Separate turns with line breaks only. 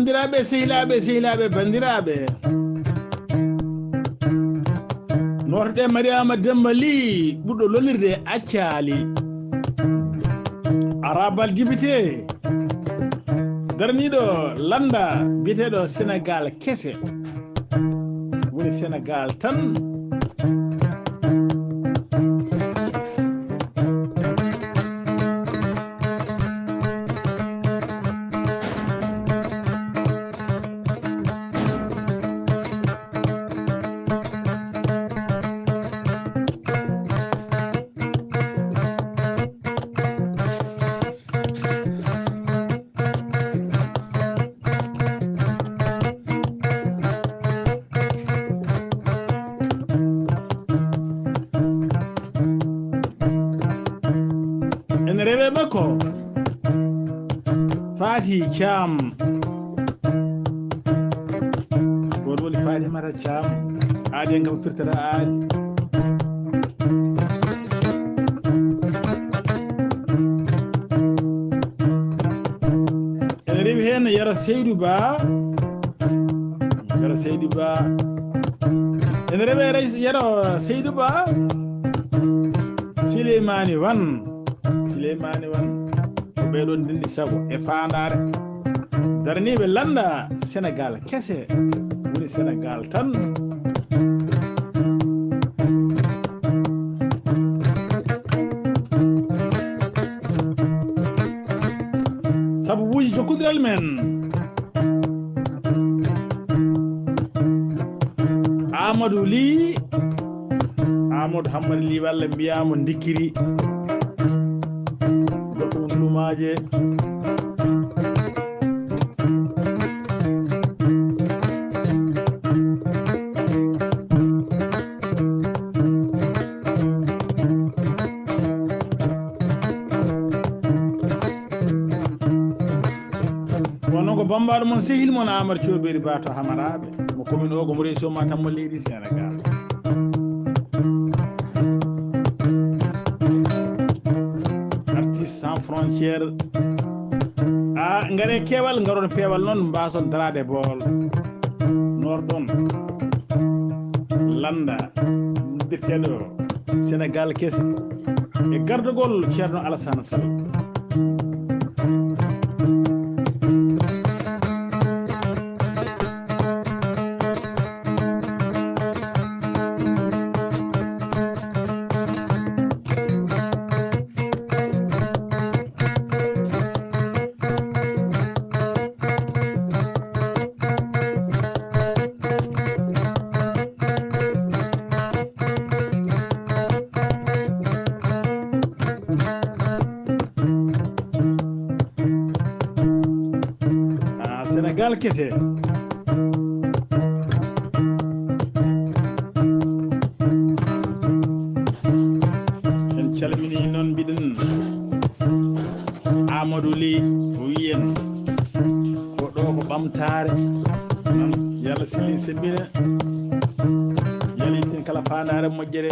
bandiraɓe sehilaɓe bandiraɓe norɗe Mariama Demba Ly ɓurɗo lolirde accali arabal jibite darniɗo landa biteɗo Sénégal kese woni Sénégal tan rewe makko Fati Thiam won woni Fatimata Thiam aade ngam firtata aade ene rewi hen Yero Seydou Ba ene rewe Yero Seydou Ba Silimani Wan ko ɓeɗon dindi sago e fandare darniɓe landa Sénégal kese woni Sénégal tan sababuji jokkodiral men Amadou Hammadi Ly walla mbiyamo Ndikiri lumaje wono ko bambaɗo mon sehil mon Amadou Thioɓiri Ba to Hamaraɓe mo commune o ko mo région Matam mo leydi Sénégal sans frontière ngare kewal ngaron peewal noon mbason darade bool nordon landa dirteɗo Sénégal kese e gardugol Ceerno Alassane Sall Sénégal kese en calmini noon mbiɗen Amadou Ly o wiyen ko ɗo ko ɓamtare noon Yalla sili sembina yalitin kala fandare moƴƴere